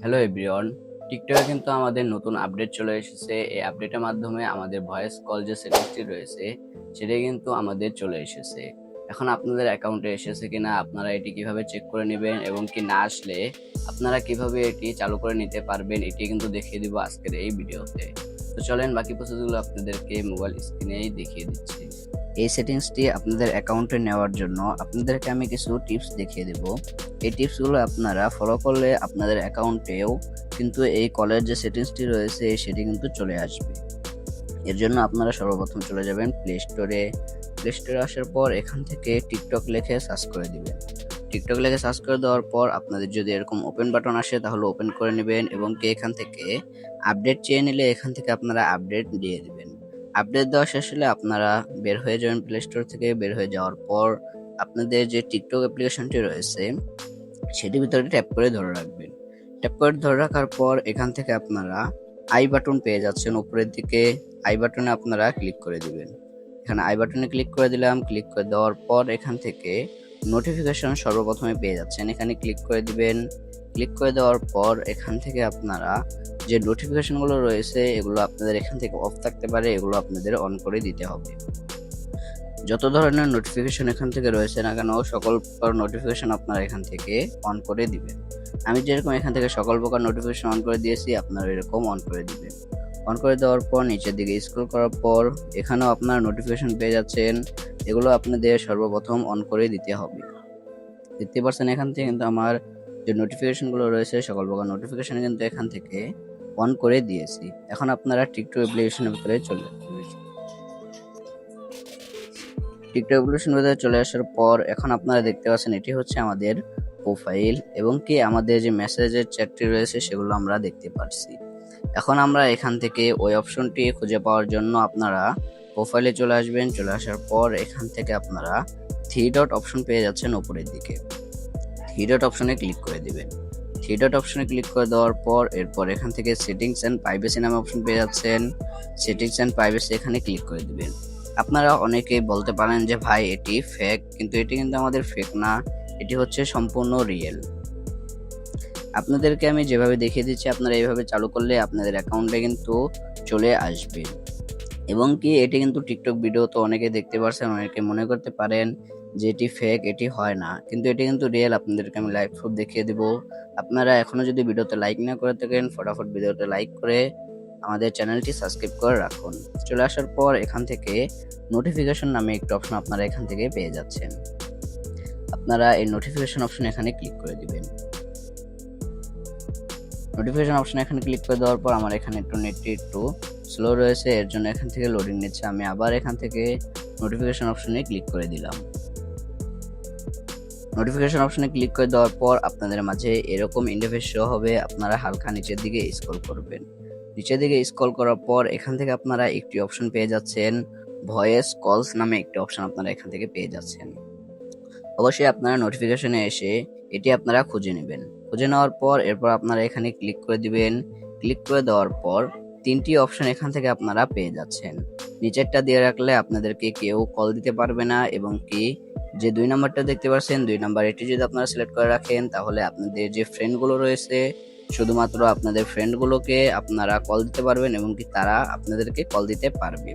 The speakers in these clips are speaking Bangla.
হ্যালো এভরিওয়ান, টিকটকে কিন্তু আমাদের নতুন আপডেট চলে এসেছে। এই আপডেটের মাধ্যমে আমাদের ভয়েস কল যে সেটিংসটি রয়েছে সেটা কিন্তু আমাদের চলে এসেছে। এখন আপনাদের অ্যাকাউন্টে এসেছে কিনা আপনারা এটি কিভাবে চেক করে নেবেন এবং কি না আসলে আপনারা কিভাবে এটি চালু করে নিতে পারবেন এটি কিন্তু দেখিয়ে দিব আজকের এই ভিডিওতে। তো চলেন বাকি প্রসেসগুলো আপনাদেরকে মোবাইল স্ক্রিনেই দেখিয়ে দিচ্ছি। এই সেটিংসটি আপনাদের অ্যাকাউন্টে নেওয়ার জন্য আপনাদেরকে আমি কিছু টিপস দেখিয়ে দেব। এই টিপসগুলো আপনারা ফলো করলে আপনাদের অ্যাকাউন্টেও কিন্তু এই কলের যে সেটিংসটি রয়েছে সেটি কিন্তু চলে আসবে। এর জন্য আপনারা সর্বপ্রথম চলে যাবেন প্লে স্টোরে। প্লে স্টোরে আসার পর এখান থেকে টিকটক লিখে সার্চ করে দিবেন। টিকটক লিখে সার্চ করে দেওয়ার পর আপনাদের যদি এরকম ওপেন বাটন আসে তাহলে ওপেন করে নেবেন এবং কি এখান থেকে আপডেট চেয়ে নিলে এখান থেকে আপনারা আপডেট দিয়ে দিবেন। আপডেট দেওয়া শেষ হলে আপনারা বের হয়ে যাবেন প্লে স্টোর থেকে। বের হয়ে যাওয়ার পর আপনাদের যে টিকটক অ্যাপ্লিকেশনটি রয়েছে সেটির ভিতরে ট্যাপ করে ধরে রাখবেন। ট্যাপ করে ধরে রাখার পর এখান থেকে আপনারা আই বাটন পেয়ে যাচ্ছেন উপরের দিকে। আই বাটনে আপনারা ক্লিক করে দিবেন। এখানে আই বাটনে ক্লিক করে দিলাম। ক্লিক করে দেওয়ার পর এখান থেকে নোটিফিকেশন সর্বপ্রথমে পেয়ে যাচ্ছেন, এখানে ক্লিক করে দিবেন। ক্লিক করে দেওয়ার পর এখান থেকে আপনারা যে নোটিফিকেশনগুলো রয়েছে এগুলো আপনাদের এখান থেকে অফ থাকতে পারে, এগুলো আপনাদের অন করে দিতে হবে। যত ধরনের নোটিফিকেশন এখান থেকে রয়েছে না কেন সকল প্রকার নোটিফিকেশন আপনারা এখান থেকে অন করে দিবেন। আমি যেরকম এখান থেকে সকল প্রকার নোটিফিকেশন অন করে দিয়েছি আপনারা এরকম অন করে দিবেন। অন করে দেওয়ার পর নিচের দিকে স্ক্রল করার পর এখানেও আপনারা নোটিফিকেশন পেয়ে যাচ্ছেন, এগুলো আপনাদের সর্বপ্রথম অন করে দিতে হবে। দেখতে পাচ্ছেন এখান থেকে কিন্তু আমার যে নোটিফিকেশনগুলো রয়েছে সকল প্রকার নোটিফিকেশন কিন্তু এখান থেকে অন করে দিয়েছি। এখন আপনারা টিকটক অ্যাপ্লিকেশনের ভিতরে চলে যাবেন। টিকটক অ্যাপ্লিকেশনের ভিতরে চলে আসার পর এখন আপনারা দেখতে পাচ্ছেন এটি হচ্ছে আমাদের প্রোফাইল এবং কি আমাদের যে মেসেজের চ্যাটটি রয়েছে সেগুলো আমরা দেখতে পাচ্ছি। এখন আমরা এখান থেকে ওই অপশনটি খুঁজে পাওয়ার জন্য আপনারা প্রোফাইলে চলে আসবেন। চলে আসার পর এখান থেকে আপনারা থ্রি ডট অপশন পেয়ে যাচ্ছেন উপরের দিকে। থ্রি ডট অপশনে ক্লিক করে দিবেন। থ্রি ডট অপশনে ক্লিক করে দেওয়ার পর এরপর এখান থেকে সেটিংস অ্যান্ড প্রাইভেসি নামে অপশন পেয়ে যাচ্ছেন। সেটিংস অ্যান্ড প্রাইভেসি এখানে ক্লিক করে দিবেন। আপনারা অনেকেই বলতে পারেন যে ভাই এটি ফেক, কিন্তু এটি কিন্তু আমাদের ফেক না, এটি হচ্ছে সম্পূর্ণ রিয়েল। আপনাদেরকে আমি যেভাবে দেখিয়ে দিচ্ছি আপনারা এইভাবে চালু করলে আপনাদের অ্যাকাউন্টে কিন্তু চলে আসবে। এবং কি এটি কিন্তু টিকটক ভিডিও তো অনেকে দেখতে পারছেন, অনেকে মনে করতে পারেন যে এটি ফেক, এটি হয় না, কিন্তু এটি কিন্তু রিয়েল। আপনাদেরকে আমি লাইভ প্রুফ দেখিয়ে দিব। আপনারা এখনো যদি ভিডিওতে লাইক না করে থাকেন ফটাফট ভিডিওতে লাইক করে আমাদের চ্যানেলটি সাবস্ক্রাইব করে রাখুন। চলে আসার পর এখান থেকে নোটিফিকেশন নামে একটি অপশন আপনারা এখান থেকে পেয়ে যাচ্ছেন। আপনারা এই নোটিফিকেশন অপশন এখানে ক্লিক করে দিবেন। নোটিফিকেশন অপশন এখানে ক্লিক করে দেওয়ার পর আমার এখানে একটু নেটটি একটু স্লো রয়েছে, এর জন্য এখান থেকে লোডিং নিচ্ছে। আমি আবার এখান থেকে নোটিফিকেশন অপশনে ক্লিক করে দিলাম। নোটিফিকেশন অপশনে ক্লিক করে দেওয়ার পর আপনাদের মাঝে এরকম ইন্টারফেস শো হবে। আপনারা হালকা নিচের দিকে স্ক্রল করবেন। নিচের দিকে স্ক্রল করার পর এখান থেকে আপনারা একটি অপশন পেয়ে যাচ্ছেন, ভয়েস কলস নামে একটি অপশন আপনারা এখান থেকে পেয়ে যাচ্ছেন। অবশ্যই আপনারা নোটিফিকেশনে এসে এটি আপনারা খুঁজে নেবেন। খুঁজে নেওয়ার পর এরপর আপনারা এখানে ক্লিক করে দিবেন। ক্লিক করে দেওয়ার পর তিনটি অপশন এখান থেকে আপনারা পেয়ে যাচ্ছেন। নিচেরটা দিয়ে রাখলে আপনাদেরকে কেউ কল দিতে পারবে না, এবং কি যে 2 নাম্বারটা দেখতে পাচ্ছেন 2 নাম্বার এটি যদি আপনারা সিলেক্ট করে রাখেন তাহলে আপনাদের যে ফ্রেন্ডগুলো রয়েছে শুধুমাত্র আপনাদের ফ্রেন্ডগুলোকে আপনারা কল দিতে পারবেন এবং কি তারা আপনাদেরকে কল দিতে পারবে।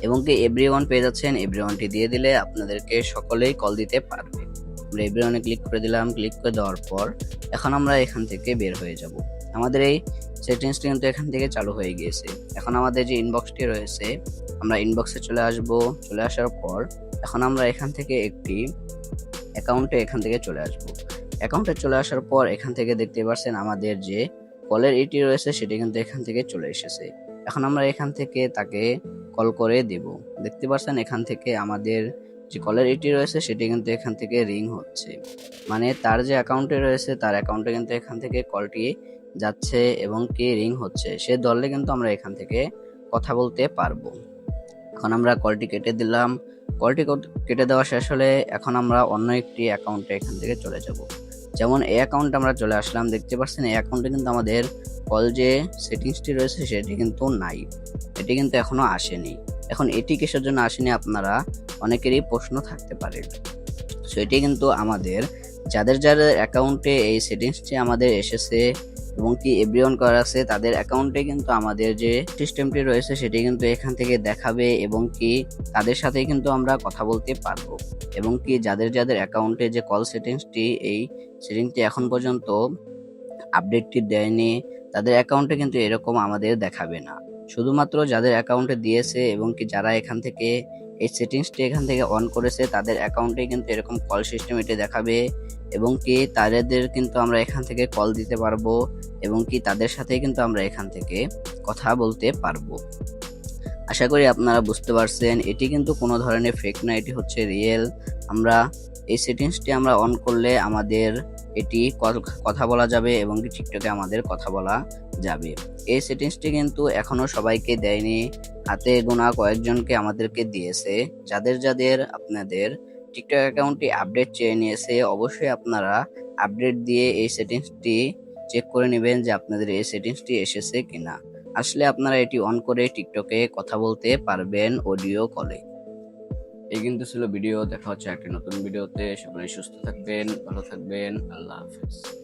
এবং কি এভরিওয়ান পেয়ে যাচ্ছেন, এভরিওয়ানটি দিয়ে দিলে আপনাদেরকে সকলেই কল দিতে পারবে। আমরা এভরিওয়ানে ক্লিক করে দিলাম। ক্লিক করে দেওয়ার পর এখন আমরা এখান থেকে বের হয়ে যাব। আমাদের এই সেটিংসটি কিন্তু এখান থেকে চালু হয়ে গিয়েছে। এখন আমাদের যে ইনবক্সটি রয়েছে আমরা ইনবক্সে চলে আসব। চলে আসার পর এখন আমরা এখান থেকে একটি অ্যাকাউন্টে এখান থেকে চলে আসব। অ্যাকাউন্টে চলে আসার পর এখান থেকে দেখতে পাচ্ছেন আমাদের যে কলের ইটি রয়েছে সেটি কিন্তু এখান থেকে চলে এসেছে। এখন আমরা এখান থেকে তাকে কল করে দেব। দেখতে পাচ্ছেন এখান থেকে আমাদের যে কলের ইটি রয়েছে সেটি কিন্তু এখান থেকে রিং হচ্ছে, মানে তার যে অ্যাকাউন্টে রয়েছে তার অ্যাকাউন্টে কিন্তু এখান থেকে কলটি যাচ্ছে এবং কি রিং হচ্ছে। সে ধরলে কিন্তু আমরা এখান থেকে কথা বলতে পারবো। এখন আমরা কলটি কেটে দিলাম। কলটি কেটে দেওয়া শেষ হলে এখন আমরা অন্য একটি অ্যাকাউন্টে এখান থেকে চলে যাব। যেমন এই অ্যাকাউন্টে আমরা চলে আসলাম। দেখতে পাচ্ছেন এই অ্যাকাউন্টে কিন্তু আমাদের কল যে সেটিংসটি রয়েছে সেটি কিন্তু নাই, এটি কিন্তু এখনো আসেনি। এখন এটি কিসের জন্য আসেনি আপনারা অনেকেরই প্রশ্ন থাকতে পারে। সো এটি কিন্তু আমাদের যাদের যাদের অ্যাকাউন্টে এই সেটিংসটি আমাদের এসেছে এবং কি এভরিওয়ান করা আছে তাদের অ্যাকাউন্টে কিন্তু আমাদের যে সিস্টেমটি রয়েছে সেটি কিন্তু এখান থেকে দেখাবে এবং কি তাদের সাথে কিন্তু আমরা কথা বলতে পারবো এবং কি যাদের যাদের অ্যাকাউন্টে যে কল সেটিংসটি এই সেটিংটি এখন পর্যন্ত আপডেটটি দেয়নি তাদের অ্যাকাউন্টে কিন্তু এরকম আমাদের দেখাবে না। শুধুমাত্র যাদের অ্যাকাউন্টে দিয়েছে এবং কি যারা এখান থেকে এই সেটিংসটি এখান থেকে অন করেছে তাদের অ্যাকাউন্টে কিন্তু এরকম কল সিস্টেম এটি দেখাবে এবং কি তাদের কিন্তু আমরা এখান থেকে কল দিতে পারবো এবং কি তাদের সাথে কিন্তু আমরা এখান থেকে কথা বলতে পারবো। আশা করি আপনারা বুঝতে পারছেন, এটি কিন্তু কোনো ধরনের ফেক না, এটি হচ্ছে রিয়েল। আমরা এই সেটিংসটি আমরা অন করলে আমাদের এটি কথা বলা যাবে এবং কি টিকটকে আমাদের কথা বলা যাবে। এই সেটিংসটি কিন্তু এখনো সবাইকে দেয়নি, হাতে গোনা কয়েকজনকে আমাদেরকে দিয়েছে। যাদের যাদের আপনাদের টিকটক অ্যাকাউন্টটি আপডেট চেয়ে নিয়েছে অবশ্যই আপনারা আপডেট দিয়ে এই সেটিংসটি চেক করে নেবেন যে আপনাদের এই সেটিংসটি এসেছে কিনা। আসলে আপনারা এটি অন করে টিকটকে কথা বলতে পারবেন অডিও কলে। এই কিন্তু ছিল ভিডিও, দেখা হচ্ছে একটা নতুন ভিডিওতে। সকলে সুস্থ থাকবেন, ভালো থাকবেন, আল্লাহ হাফেজ।